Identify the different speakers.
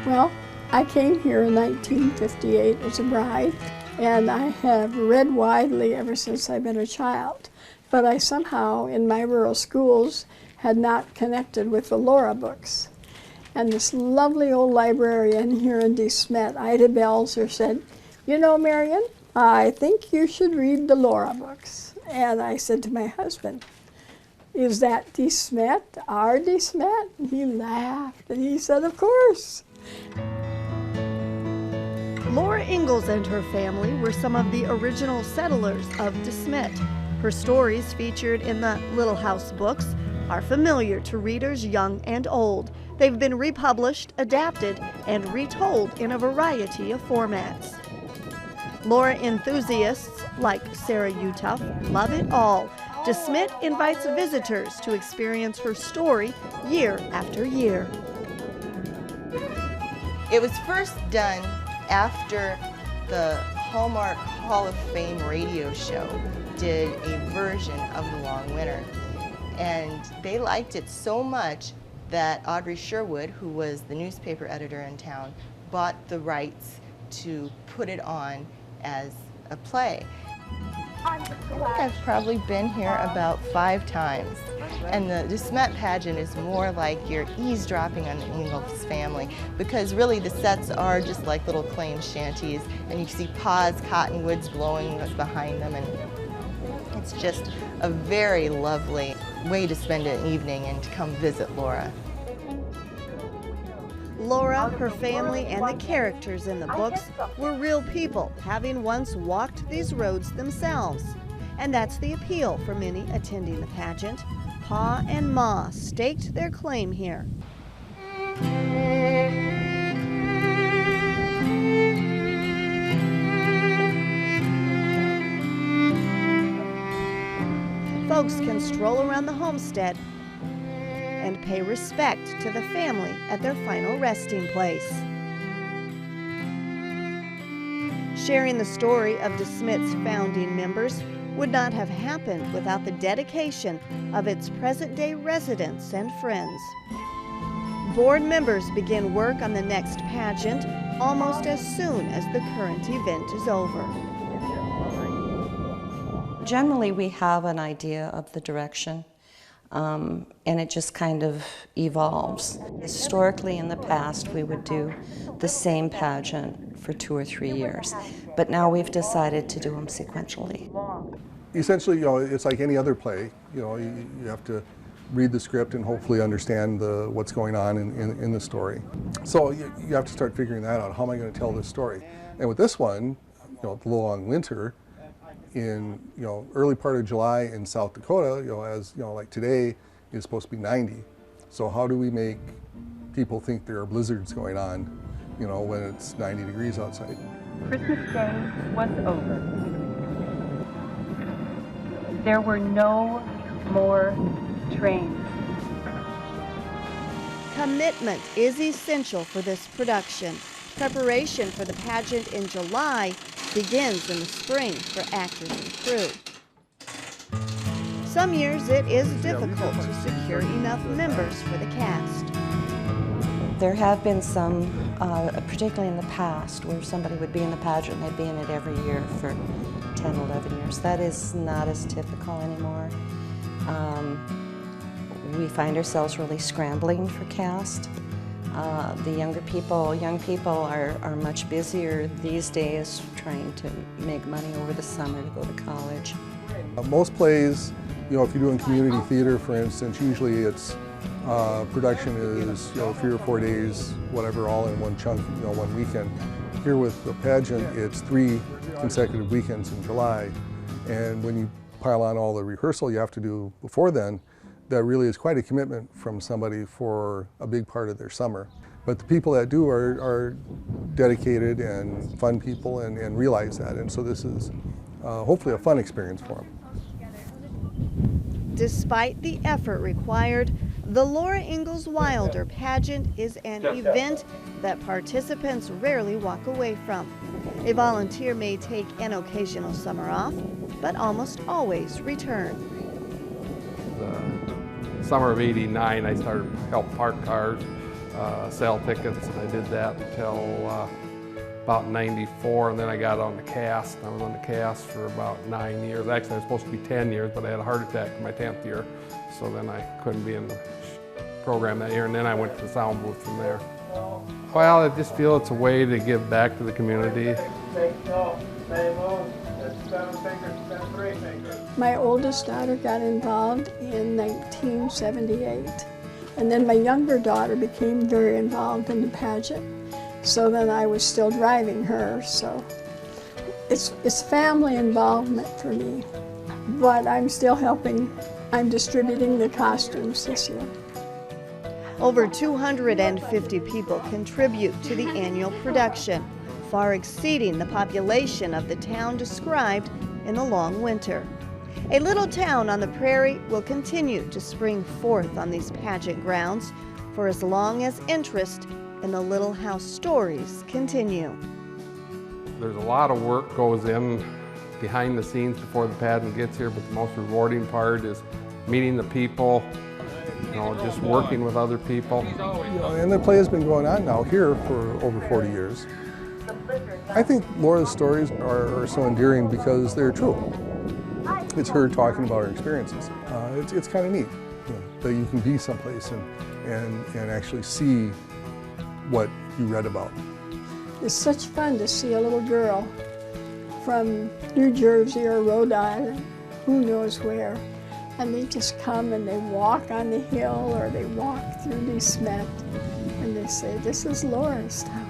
Speaker 1: Well, I came here in 1958 as a bride, and I have read widely ever since I've been a child. But I somehow, in my rural schools, had not connected with the Laura books. And this lovely old librarian here in De Smet, Ida Belzer, said, "You know, Marion, I think you should read the Laura books." And I said to my husband, "Is that De Smet, our De Smet?" And he laughed, and he said, "Of course."
Speaker 2: Laura Ingalls and her family were some of the original settlers of De Smet. Her stories, featured in the Little House books, are familiar to readers young and old. They've been republished, adapted, and retold in a variety of formats. Laura enthusiasts, like Sarah Utuff, love it all. De Smet invites visitors to experience her story year after year.
Speaker 3: It was first done after the Hallmark Hall of Fame radio show did a version of The Long Winter. And they liked it so much that Audrey Sherwood, who was the newspaper editor in town, bought the rights to put it on as a play. I think I've probably been here about 5 times. And the De Smet pageant is more like you're eavesdropping on the Ingalls family, because really the sets are just like little claim shanties, and you see Pa's cottonwoods blowing behind them, and it's just a very lovely way to spend an evening and to come visit Laura.
Speaker 2: Laura, her family, and the characters in the books were real people, having once walked these roads themselves. And that's the appeal for many attending the pageant. Pa and Ma staked their claim here. Folks can stroll around the homestead and pay respect to the family at their final resting place. Sharing the story of De Smet's founding members would not have happened without the dedication of its present-day residents and friends. Board members begin work on the next pageant almost as soon as the current event is over.
Speaker 4: Generally, we have an idea of the direction, and it just kind of evolves. Historically, in the past, we would do the same pageant for 2 or 3 years, but now we've decided to do them sequentially.
Speaker 5: Essentially, it's like any other play. You have to read the script and hopefully understand what's going on in the story. So you have to start figuring that out. How am I going to tell this story? And with this one, The Long Winter, in early part of July in South Dakota, like today is supposed to be 90. So how do we make people think there are blizzards going on, when it's 90 degrees outside?
Speaker 6: Christmas Day was over. There were no more trains.
Speaker 2: Commitment is essential for this production. Preparation for the pageant in July begins in the spring for actors and crew. Some years it is difficult to secure enough members for the cast.
Speaker 4: There have been some, particularly in the past, where somebody would be in the pageant and they'd be in it every year for 10, 11 years. That is not as typical anymore. We find ourselves really scrambling for cast. The young people are much busier these days trying to make money over the summer to go to college.
Speaker 5: Most plays, if you're doing community theater, for instance, usually it's production is 3 or 4 days, whatever, all in one chunk, one weekend. Here with the pageant, it's 3 consecutive weekends in July, and when you pile on all the rehearsal you have to do before then, that really is quite a commitment from somebody for a big part of their summer. But the people that do are dedicated and fun people and realize that, and so this is hopefully a fun experience for them.
Speaker 2: Despite the effort required, the Laura Ingalls Wilder pageant is an event that participants rarely walk away from. A volunteer may take an occasional summer off, but almost always return.
Speaker 7: The summer of '89, I started help park cars. sell tickets, and I did that until about 94, and then I got on the cast. I was on the cast for about 9 years. Actually, I was supposed to be 10 years, but I had a heart attack in my 10th year, so then I couldn't be in the program that year, and then I went to the sound booth from there. Well, I just feel it's a way to give back to the community.
Speaker 1: My oldest daughter got involved in 1978, and then my younger daughter became very involved in the pageant. So then I was still driving her, so it's family involvement for me. But I'm still helping. I'm distributing the costumes this year.
Speaker 2: Over 250 people contribute to the annual production, far exceeding the population of the town described in the long winter. A little town on the prairie will continue to spring forth on these pageant grounds for as long as interest in the Little House stories continue.
Speaker 7: There's a lot of work goes in behind the scenes before the pageant gets here, but the most rewarding part is meeting the people, just working with other people.
Speaker 5: And the play has been going on now here for over 40 years. I think Laura's stories are so endearing because they're true. It's her talking about her experiences. It's kind of neat that you can be someplace and actually see what you read about.
Speaker 1: It's such fun to see a little girl from New Jersey or Rhode Island, who knows where, and they just come and they walk on the hill or they walk through De Smet and they say, "This is Laura's town."